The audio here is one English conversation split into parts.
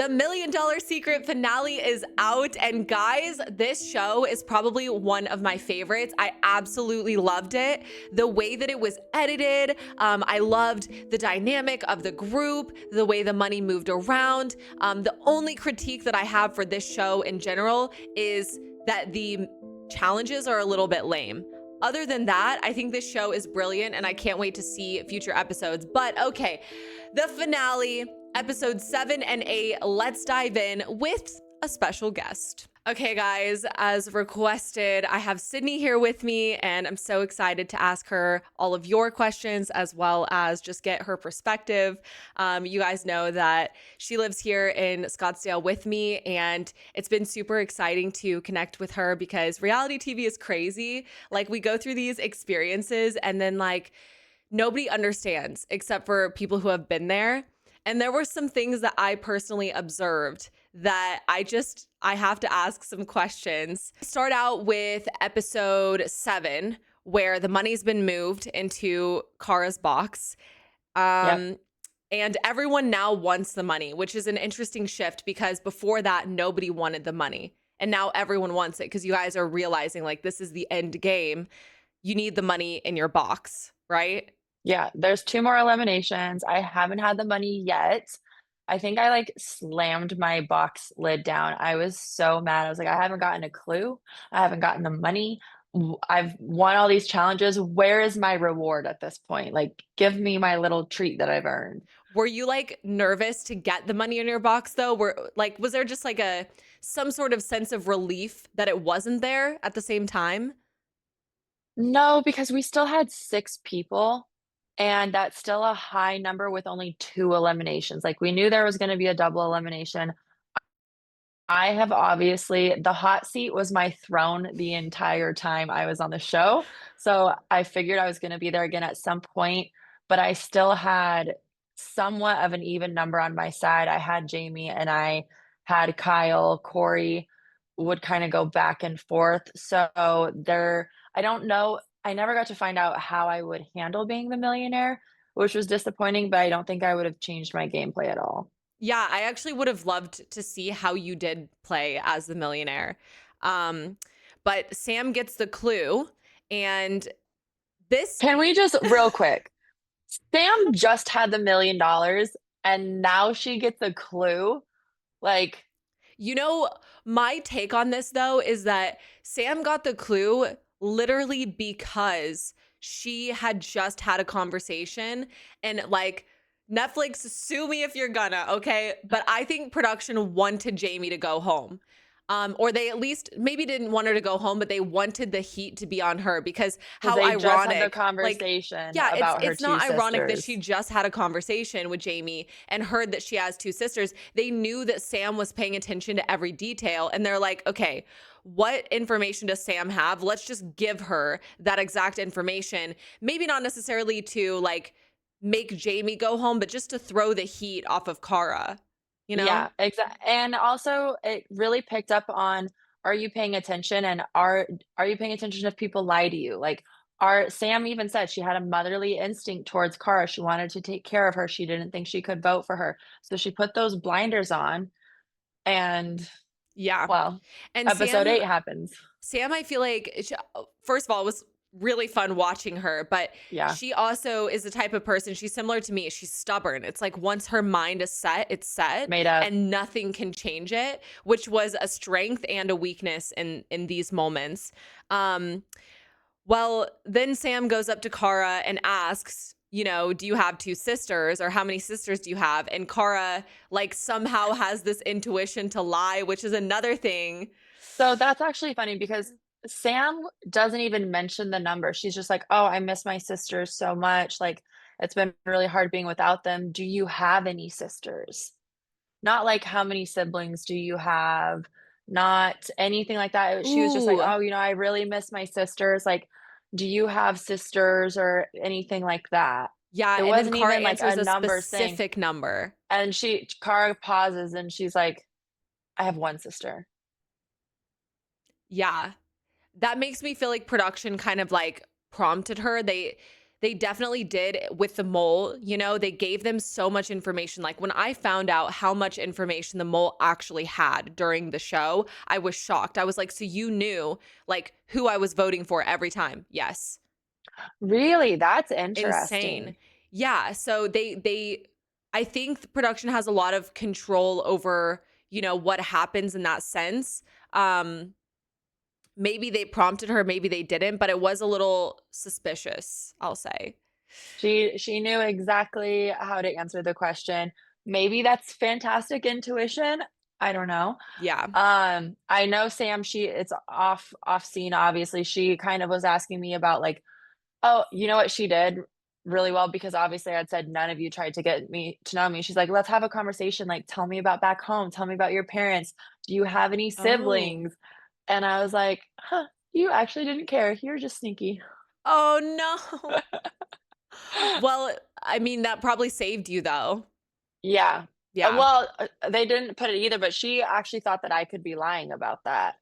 The Million Dollar Secret finale is out, and guys, this show is probably one of my favorites. I absolutely loved it. The way that it was edited, I loved the dynamic of the group, the way the money moved around. The only critique that I have for this show in general is that the challenges are a little bit lame. Other than that, I think this show is brilliant and I can't wait to see future episodes. But okay, the finale, episodes 7 and 8, let's dive in with a special guest. Okay, guys, as requested, I have Sydnee here with me, and I'm so excited to ask her all of your questions as well as just get her perspective. You guys know that she lives here in Scottsdale with me, and it's been super exciting to connect with her because reality TV is crazy. Like, we go through these experiences, and then, like, nobody understands except for people who have been there. And there were some things that I personally observed that I have to ask some questions. Start out with episode 7, where the money's been moved into Kara's box. Yep. And everyone now wants the money, which is an interesting shift because before that, nobody wanted the money. And now everyone wants it because you guys are realizing, like, this is the end game. You need the money in your box, right? Yeah, there's 2 more eliminations. I haven't had the money yet. I think I, like, slammed my box lid down. I was so mad. I was like, "I haven't gotten a clue. I haven't gotten the money. I've won all these challenges. Where is my reward at this point? Like, give me my little treat that I've earned." Were you like nervous to get the money in your box though? Was there just like some sort of sense of relief that it wasn't there at the same time? No, because we still had 6 people, and that's still a high number with only 2 eliminations. Like, we knew there was gonna be a double elimination. I have obviously the hot seat was my throne the entire time I was on the show, so I figured I was gonna be there again at some point, but I still had somewhat of an even number on my side. I had Jamie and I had Kyle, Corey would kinda go back and forth, so I don't know, I never got to find out how I would handle being the millionaire, which was disappointing, but I don't think I would have changed my gameplay at all. Yeah, I actually would have loved to see how you did play as the millionaire. Um, but Sam gets the clue, and this, Can we just real quick, Sam just had the $1,000,000 and now she gets a clue? Like, you know, my take on this though is that Sam got the clue literally because she had just had a conversation and like Netflix, sue me if you're gonna, okay? But I think production wanted Jamie to go home. Or they at least maybe didn't want her to go home, but they wanted the heat to be on her because 'cause how they just had the ironic. Like, conversation yeah, about her it's 2 not ironic that she sisters. just had a conversation with Jamie and heard that she has 2 sisters. They knew that Sam was paying attention to every detail, and they're like, okay, what information does Sam have? Let's just give her that exact information. Maybe not necessarily to like make Jamie go home, but just to throw the heat off of Kara, you know? Yeah, and also it really picked up on, are you paying attention, and are you paying attention if people lie to you? Like, are Sam even said she had a motherly instinct towards Cara, she wanted to take care of her, she didn't think she could vote for her. So she put those blinders on and, Yeah. well, And episode Sam 8 happens. Sam, I feel like, first of all, it was really fun watching her, but Yeah. she also is the type of person, she's similar to me. She's stubborn. It's like once her mind is set, it's set Made up. and nothing can change it, which was a strength and a weakness in these moments. Um, well, then Sam goes up to Kara and asks, you know, do you have 2 sisters or how many sisters do you have? And Kara like somehow has this intuition to lie, which is another thing. So that's actually funny because Sam doesn't even mention the number. She's just like, "Oh, I miss my sisters so much. Like, it's been really hard being without them. Do you have any sisters?" Not like, "How many siblings do you have?" Not anything like that. She was just like, Ooh. "Oh, I really miss my sisters. Like, do you have sisters or anything like that?" Yeah, It and then wasn't Kara even like a answers a numbers thing. specific number. And Cara pauses and she's like, "I have 1 sister." Yeah. That makes me feel like production kind of like prompted her. They definitely did with the mole. You know, they gave them so much information. Like when I found out how much information the mole actually had during the show, I was shocked. I was like, so you knew like who I was voting for every time? Yes. Really? That's Insane. interesting. Yeah, so they I think the production has a lot of control over, you know, what happens in that sense. Um Maybe they prompted her, maybe they didn't, but it was a little suspicious, I'll say. She knew exactly how to answer the question. Maybe that's fantastic intuition, I don't know. Yeah. I know Sam, she it's off scene, obviously, she kind of was asking me about, like, oh, you know what she did really well because obviously I'd said none of you tried to get me to know me. She's like, "Let's have a conversation, like, tell me about back home, tell me about your parents. Do you have any Oh. siblings?" And I was like, "Huh, you actually didn't care. You're just sneaky." Oh, no. Well, I mean, that probably saved you, though. Yeah. Yeah. Well, they didn't put it either, but she actually thought that I could be lying about that.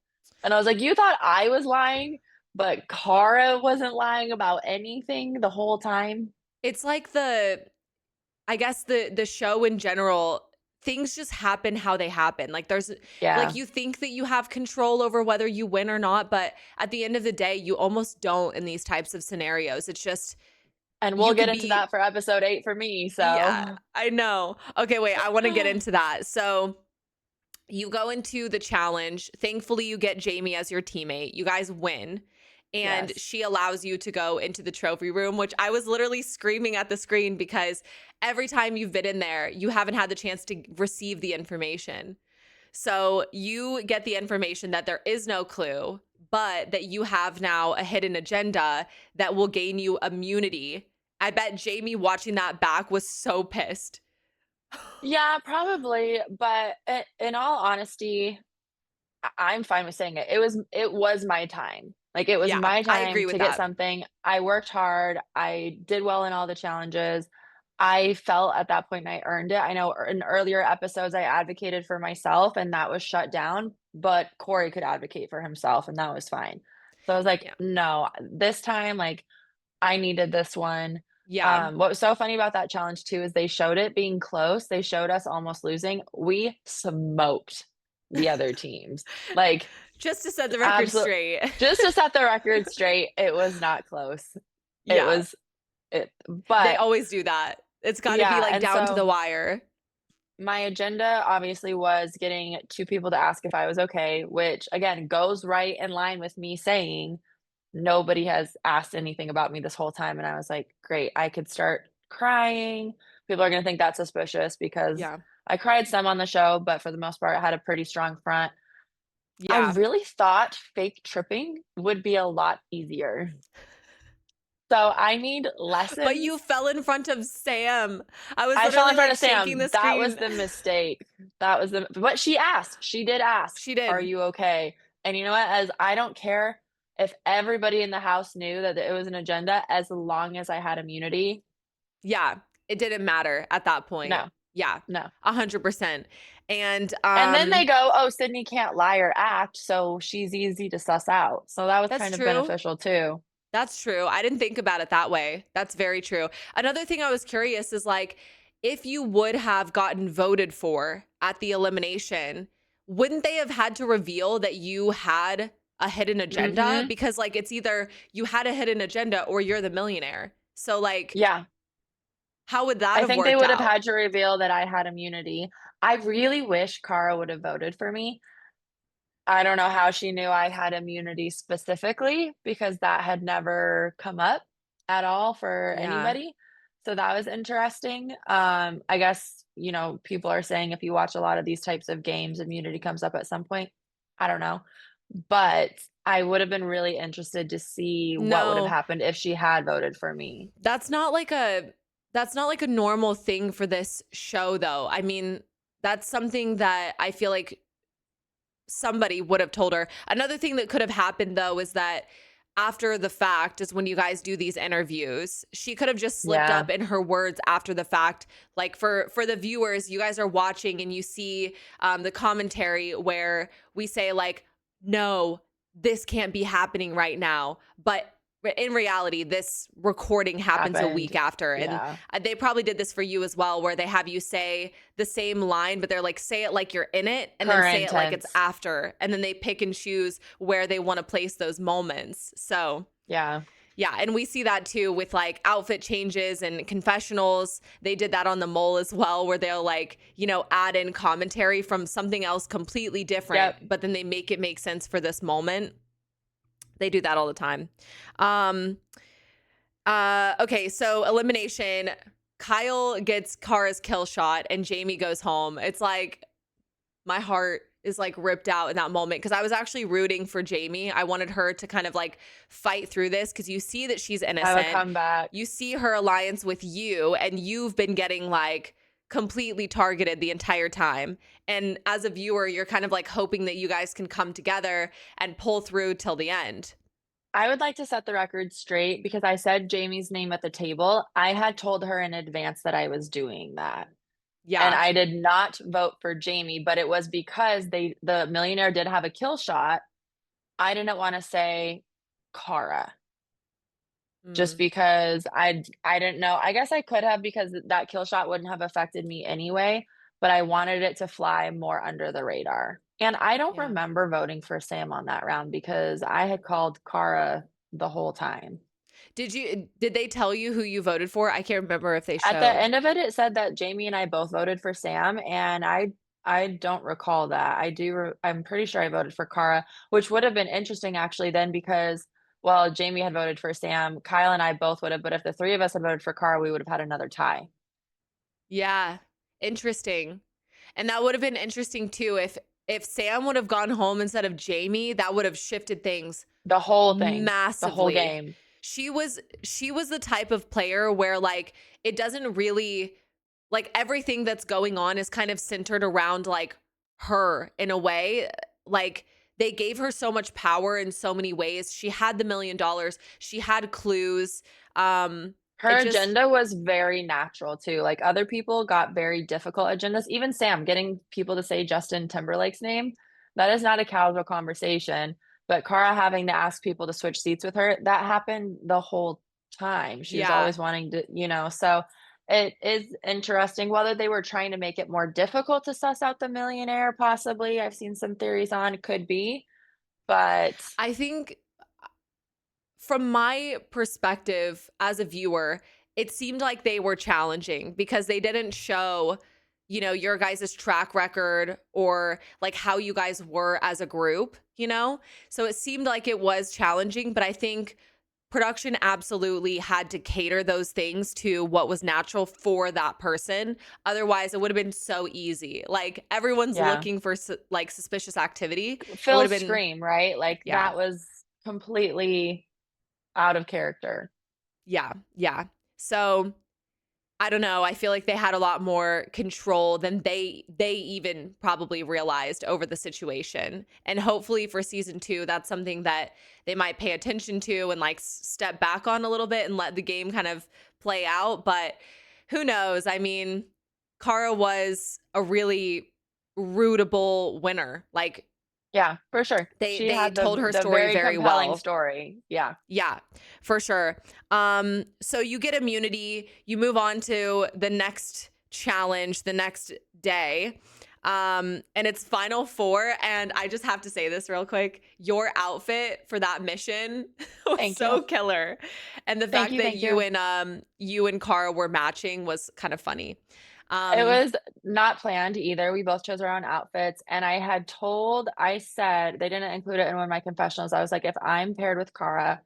And I was like, "You thought I was lying, but Cara wasn't lying about anything the whole time?" It's like I guess the show in general, things just happen how they happen. Like there's like Yeah. you think that you have control over whether you win or not, but at the end of the day, you almost don't in these types of scenarios. It's just And we'll you get could into be that for episode 8 for me, yeah, so I know. Okay, wait, I want to get into that. So you go into the challenge. Thankfully, you get Jamie as your teammate. You guys win. And Yes. she allows you to go into the trophy room, which I was literally screaming at the screen because every time you've been in there, you haven't had the chance to receive the information. So you get the information that there is no clue, but that you have now a hidden agenda that will gain you immunity. I bet Jamie watching that back was so pissed. Yeah, probably, but in all honesty, I'm fine with saying it. It was my time. Like, it was Yeah, my I agree time with to get that. something. I worked hard. I did well in all the challenges. I felt at that point I earned it. I know in earlier episodes, I advocated for myself, and that was shut down, but Corey could advocate for himself, and that was fine. So I was like, Yeah. "No, this time, like, I needed this one." Yeah. What was so funny about that challenge too is they showed it being close. They showed us almost losing. We smoked the other teams. Like, Just to set the record absolute straight. just to set the record straight, it was not close. It Yeah. was it They but always do that. It's gotta be, yeah, like, and down to the so wire. my agenda obviously was getting 2 people to ask if I was okay, which again goes right in line with me saying nobody has asked anything about me this whole time, and I was like, "Great, I could start crying." People are gonna think that's suspicious because Yeah. I cried some on the show, but for the most part, I had a pretty strong front. I Yeah. really thought fake tripping would be a lot easier. So I need But you lessons. fell in front of Sam. I was I fell in literally, front like, of shaking the Sam. That was screen. the mistake. That was the but she asked. She did ask, She "Are did. you okay?" And you know what? As I don't care if everybody in the house knew that it was an agenda, as long as I had immunity. Yeah. It didn't matter at that point. No, Yeah. no. 100%. And, And then they go, "Oh, Sydney can't lie or act, so she's easy to suss out." So that was that's kind of true. beneficial too. That's true. I didn't think about it that way. That's very true. Another thing I was curious is like, if you would have gotten voted for at the elimination, wouldn't they have had to reveal that you had a hidden agenda? Mhm. Because like it's either you had a hidden agenda or you're the millionaire. So like, Yeah. how would that I have think they worked would have out? had to reveal that I had immunity. I really wish Cara would have voted for me. I don't know how she knew I had immunity specifically because that had never come up at all for Yeah. anybody. So that was interesting. I guess, people are saying if you watch a lot of these types of games, immunity comes up at some point. I don't know. But I would have been really interested to see what would have No, happened if she had voted for me. that's not like a that's not like a normal thing for this show though. I mean, that's something that I feel like somebody would have told her. Another thing that could have happened though is that after the fact is when you guys do these interviews, she could have just slipped Yeah. up in her words after the fact. Like for the viewers, you guys are watching and you see the commentary where we say like, no, this can't be happening right now. But But in reality, this recording happens a happened. week after. And Yeah, they probably did this for you as well, where they have you say the same line, but they're like, say it like you're in it, and then say current it like it's tense. after. And then they pick and choose where they want to place those moments. So, Yeah. yeah. And we see that too with like outfit changes and confessionals. They did that on The Mole as well, where they'll like, add in commentary from something else completely different, Yep. but then they make it make sense for this moment. They do that all the time. Um, okay, so elimination. Kyle gets Kara's kill shot and Jamie goes home. It's like my heart is like ripped out in that moment because I was actually rooting for Jamie. I wanted her to kind of like fight through this because you see that she's Have a innocent. comeback. You see her alliance with you, and you've been getting like completely targeted the entire time. And as a viewer, you're kind of like hoping that you guys can come together and pull through till the end. I would like to set the record straight because I said Jamie's name at the table. I had told her in advance that I was doing that. And Yeah. I did not vote for Jamie, but it was because the millionaire did have a kill shot. I didn't wanna say Cara, just Mm, because I didn't know. I guess I could have because that kill shot wouldn't have affected me anyway, but I wanted it to fly more under the radar. And I don't yeah. remember voting for Sam on that round because I had called Cara the whole time. Did they tell you who you voted for? I can't remember if they At the showed. end of it, it said that Jamie and I both voted for Sam, and I don't recall that. I'm pretty sure I voted for Cara, which would have been interesting actually then because, well, Jamie had voted for Sam, Kyle and I both would have, but if the 3 of us had voted for Cara, we would have had another tie. Yeah. Interesting. And that would have been interesting too if Sam would have gone home instead of Jamie, that would have shifted things The whole thing, the whole massively. game. She was the type of player where like it doesn't really like everything that's going on is kind of centered around like her in a way. Like they gave her so much power in so many ways. She had the $1 million. She had clues. Her It just agenda was very natural too, like, other people got very difficult agendas, even Sam, getting people to say Justin Timberlake's name, that is not a casual conversation, but Cara having to ask people to switch seats with her, that happened the whole time, she was yeah. always wanting to so it is interesting whether they were trying to make it more difficult to suss out the millionaire, possibly, I've seen some theories on, could be, but I think from my perspective as a viewer, it seemed like they were challenging because they didn't show, your guys' track record or like how you guys were as a group. So it seemed like it was challenging, but I think production absolutely had to cater those things to what was natural for that person. Otherwise, it would have been so easy. Like everyone's yeah. looking for like suspicious activity. It would have Phil's been, scream, right? Like, yeah. that was completely out of character. Yeah, yeah. So I don't know. I feel like they had a lot more control than they even probably realized over the situation. And hopefully for season 2, that's something that they might pay attention to and like step back on a little bit and let the game kind of play out. But who knows? I mean, Kara was a really rootable winner. Like Yeah, for sure. they She they had told her the story very very compelling well. story. Yeah. Yeah, for sure. So you get immunity, you move on to the next challenge the next day. And it's final four. And I just have to say this real quick. Your outfit for that mission was Thank you. so killer. And the Thank fact you, that thank you you. and you and Cara were matching was kind of funny. It Um, was not planned either. We both chose our own outfits, and I said they didn't include it in one of my confessionals. I was like, "If I'm paired with Cara,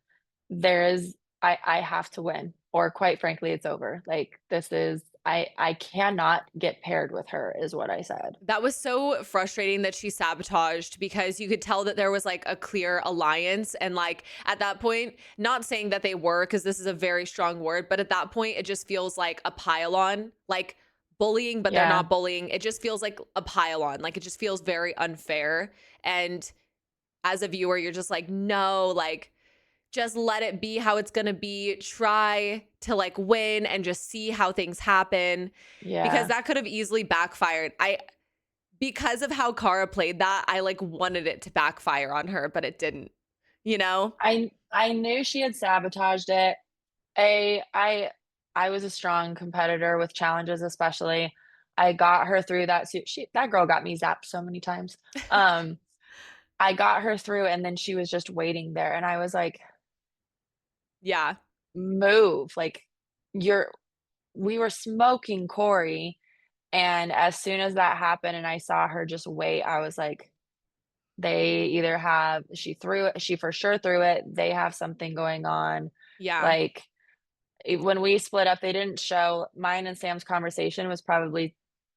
there is I have to win, or quite frankly, it's over. Like, this is I cannot get paired with her," is what I said. That was so frustrating that she sabotaged because you could tell that there was like a clear alliance. And like at that point, not saying that they were, because this is a very strong word, but at that point, it just feels like a pile-on, like bullying, but they're Yeah. not bullying. It just feels like a pile-on. Like it just feels very unfair. And as a viewer, you're just like, no, like just let it be how it's going to be. Try to like win and just see how things happen because Yeah. that could have easily backfired. Because of how Cara played that, I like wanted it to backfire on her, but it didn't, you know? I knew she had sabotaged it. A I was a strong competitor with challenges, especially. I got her through that that girl got me zapped so many times. Um, I got her through, and then she was just waiting there, and I was like, Yeah. "Move, like, you're" we were smoking Corey, and as soon as that happened and I saw her just wait, I was like, "They either have she for sure threw it, they have something going on." Yeah. Like, when we split up, they didn't show mine and Sam's conversation was probably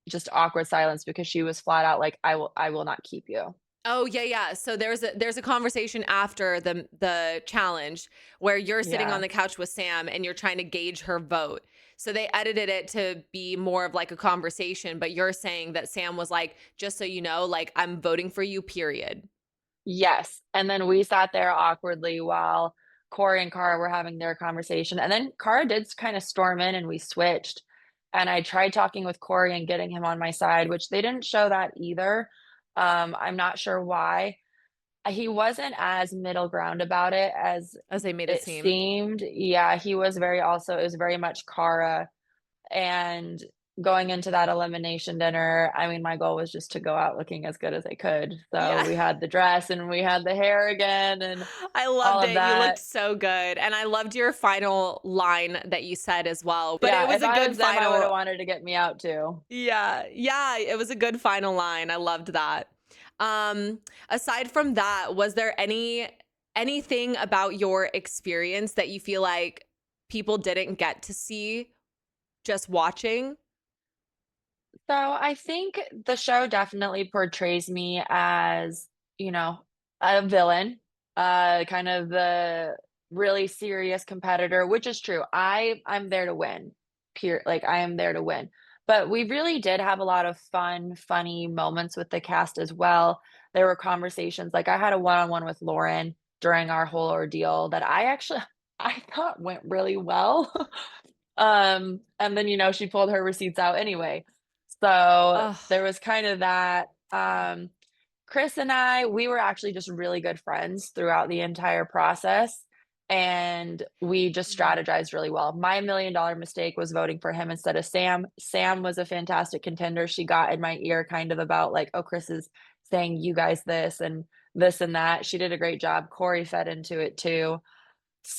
just awkward silence because she was flat out like, I will not keep you." Oh, yeah, yeah. So there's a conversation after the challenge where you're sitting on Yeah. the couch with Sam and you're trying to gauge her vote. So they edited it to be more of like a conversation, but you're saying that Sam was like, "Just so you know, like I'm voting for you, period." Yes, and then we sat there awkwardly while Corey and Cara were having their conversation, and then Cara did kinda storm in and we switched, and I tried talking with Corey and getting him on my side, which they didn't show that either. I'm not sure why. He wasn't as middle ground about it as As they made it it seem. seemed. Yeah, he was very also it was very much Cara, and going into that elimination dinner, I mean, my goal was just to go out looking as good as I could. So Yeah. we had the dress and we had the hair again and I all loved of it. You looked that. so good. And I loved your final line that you said as well. But it Yeah, was if a I good was them, I would've final. wanted to get me out too. Yeah. Yeah, it was a good final line. I loved that. Aside from that, was there anything about your experience that you feel like people didn't get to see just watching? So I think the show definitely portrays me as, you know, a villain, kind of the really serious competitor, which is true. I'm there to win. Like I am there to win. But we really did have a lot of fun, funny moments with the cast as well. There were conversations like I had a one-on-one with Lauren during our whole ordeal that I actually I thought went really well. And then, she pulled her receipts out anyway. So, Oh, there was kind of that, Chris and I, we were actually just really good friends throughout the entire process, and we just mhm. strategized really well. My $1,000,000 mistake was voting for him instead of Sam. Sam was a fantastic contender. She got in my ear kind of about like, "Oh, Chris is saying you guys this and that." She did a great job. Corey fed into it too.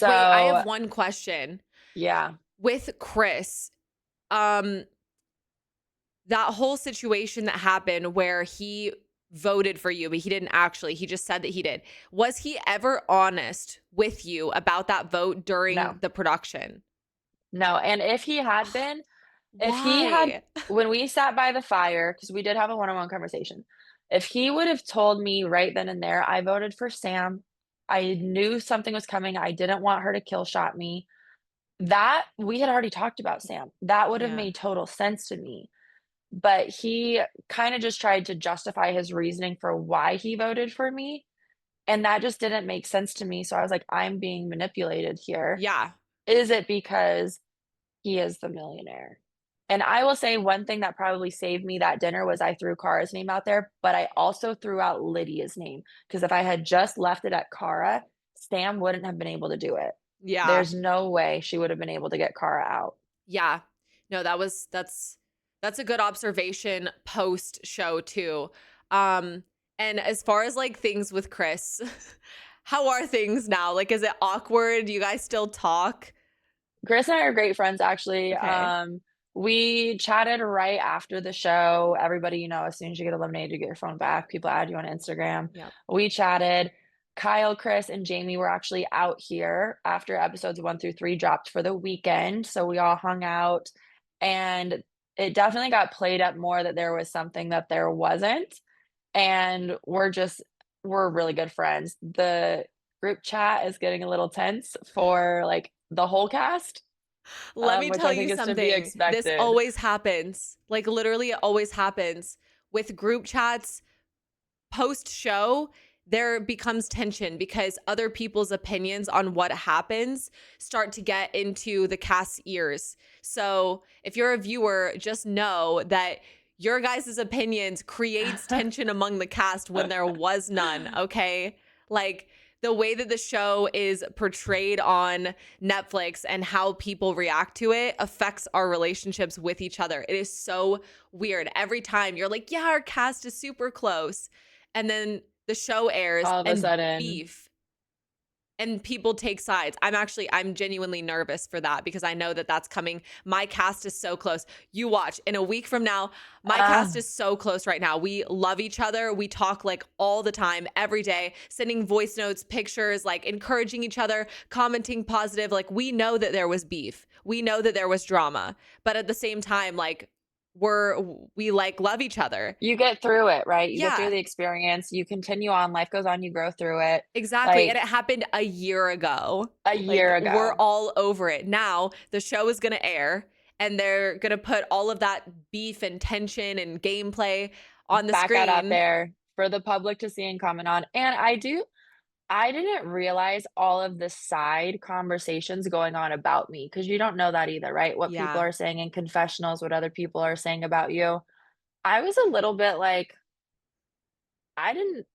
Wait, I So, have one question. yeah. With Chris, um, that whole situation that happened where he voted for you, but he didn't actually, he just said that he did. Was he ever honest with you about that vote during No. the production? No, and if he had been if he had Why? when we sat by the fire, because we did have a one-on-one conversation, if he would have told me right then and there, "I voted for Sam. I knew something was coming. I didn't want her to kill shot me." That we had already talked about Sam. That would have Yeah. made total sense to me, but he kinda just tried to justify his reasoning for why he voted for me, and that just didn't make sense to me, so I was like, "I'm being manipulated here. Yeah. Is it because he is the millionaire?" And I will say one thing that probably saved me that dinner was I threw Cara's name out there, but I also threw out Lydia's name because if I had just left it at Cara, Sam wouldn't have been able to do it. Yeah. There's no way she would have been able to get Cara out. Yeah. No, that's a good observation post show too. Um and as far as like things with Chris, how are things now? Like is it awkward? Do you guys still talk? Chris and I are great friends, actually. Okay. We chatted right after the show. Everybody, as soon as you get eliminated, you get your phone back. People add you on Instagram. Yep. We chatted. Kyle, Chris, and Jamie were actually out here after episodes 1 through 3 dropped for the weekend. So we all hung out, and it definitely got played up more that there was something that there wasn't. And we're really good friends. The group chat is getting a little tense for like the whole cast, Let me which tell I you think is to be something. This expected. always happens. Like literally it always happens with group chats post show. There becomes tension because other people's opinions on what happens start to get into the cast's ears. So, if you're a viewer, just know that your guys' opinions creates tension among the cast when there was none, okay? Like the way that the show is portrayed on Netflix and how people react to it affects our relationships with each other. It is so weird. Every time you're like, yeah, our cast is super close. And then the show airs All of a and sudden. beef and people take sides. I'm genuinely nervous for that because I know that that's coming. My cast is so close. You watch in a week from now, my cast is so close right now. We love each other. We talk like all the time, every day, sending voice notes, pictures, like encouraging each other, commenting positive. Like we know that there was beef. We know that there was drama, but at the same time, like we like love each other. You get through it, right? You get through Yeah. the experience, you continue on, life goes on, you grow through it. Exactly. And Like, it happened a year ago. a Like, year we're ago, all over it. Now, the show is going to air and they're going to put all of that beef and tension and gameplay on the back out screen. there for the public to see and comment on, and I didn't realize all of the side conversations going on about me because you don't know that either, right? What people Yeah. are saying in confessionals, what other people are saying about you. I was a little bit like, I didn't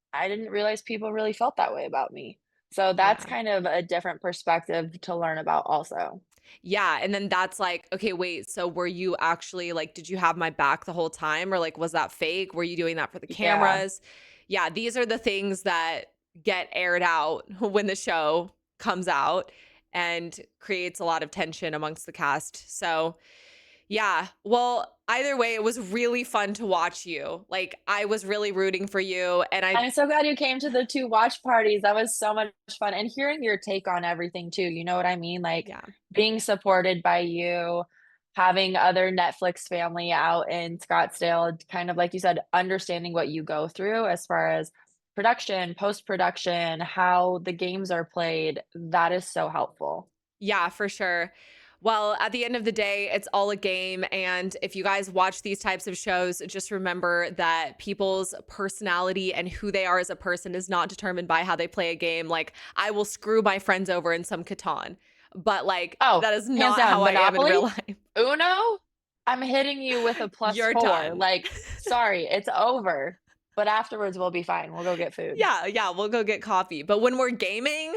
realize people really felt that way about me. So that's Yeah. kind of a different perspective to learn about also. Yeah. And then that's like, okay, wait. So were you actually like, did you have my back the whole time? Or like, was that fake? Were you doing that for the Yeah. cameras? Yeah. These are the things that get aired out when the show comes out and creates a lot of tension amongst the cast. So, yeah. Well, either way, it was really fun to watch you. Like, I was really rooting for you. And I, I'm so glad you came to the 2 watch parties, that was so much fun, and hearing your take on everything too, you know what I mean? Like, yeah. being supported by you, having other Netflix family out in Scottsdale, kind of like you said, understanding what you go through as far as production, post-production, how the games are played, that is so helpful. Yeah, for sure. Well, at the end of the day, it's all a game. And if you guys watch these types of shows, just remember that people's personality and who they are as a person is not determined by how they play a game. Like, I will screw my friends over in some Catan, but like, Oh, that is hands not down, how I am in real Monopoly, life. Uno, I'm hitting you with a You're +4, done. like, "Sorry, it's over, but afterwards, we'll be fine, we'll go get food." Yeah, yeah, we'll go get coffee. But when we're gaming,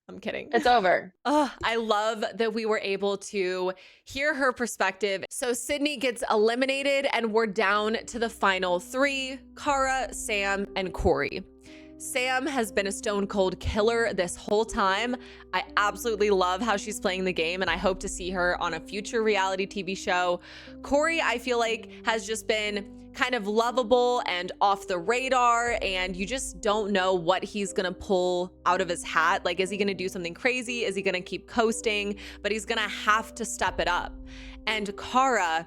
I'm kidding. It's over. I love that we were able to hear her perspective. So Sydney gets eliminated, and we're down to the final three: Cara, Sam, and Corey. Sam has been a stone cold killer this whole time. I absolutely love how she's playing the game, and I hope to see her on a future reality TV show. Corey, I feel like, has just been kind of lovable and off the radar, and you just don't know what he's gonna pull out of his hat. Like, is he gonna do something crazy? Is he gonna keep coasting? But he's gonna have to step it up. And Cara,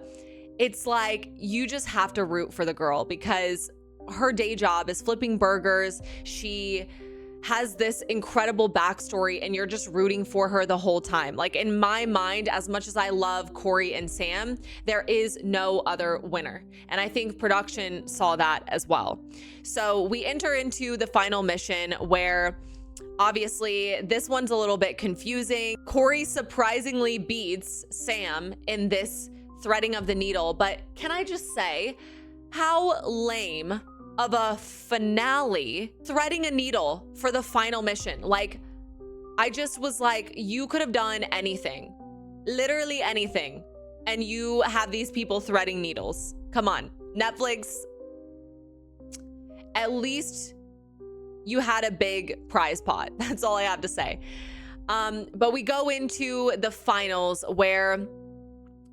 it's like you just have to root for the girl because her day job is flipping burgers. She has this incredible backstory and you're just rooting for her the whole time. Like, in my mind, as much as I love Corey and Sam, there is no other winner. And I think production saw that as well. So we enter into the final mission where obviously this one's a little bit confusing. Corey surprisingly beats Sam in this threading of the needle. But can I just say, how lame of a finale, threading a needle for the final mission. Like, I just was like, you could have done anything, literally anything, and you have these people threading needles. Come on, Netflix, at least you had a big prize pot. That's all I have to say. But we go into the finals where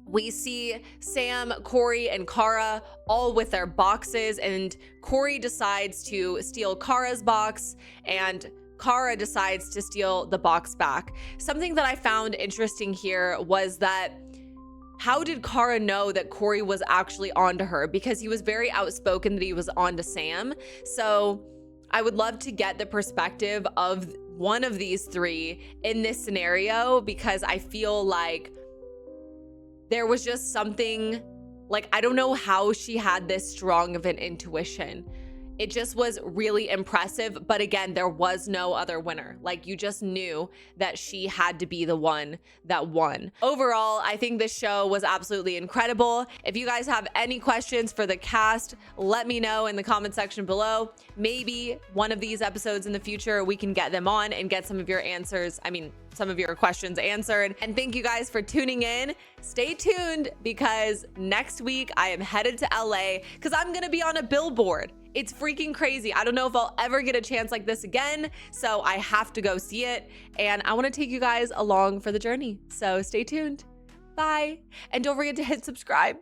we see Sam, Corey, and Cara all with their boxes, and Corey decides to steal Cara's box, and Cara decides to steal the box back. Something that I found interesting here was that how did Cara know that Corey was actually onto her? Because he was very outspoken that he was onto Sam. So I would love to get the perspective of one of these three in this scenario, because I feel like there was just something, like, I don't know how she had this strong of an intuition. It just was really impressive. But again, there was no other winner. Like, you just knew that she had to be the one that won. Overall, I think this show was absolutely incredible. If you guys have any questions for the cast, let me know in the comment section below. Maybe one of these episodes in the future, we can get them on and get some of your answers. I mean, some of your questions answered. And thank you guys for tuning in. Stay tuned, because next week I am headed to LA because I'm gonna be on a billboard. It's freaking crazy. I don't know if I'll ever get a chance like this again, so I have to go see it. And I want to take you guys along for the journey. So stay tuned. Bye. And don't forget to hit subscribe.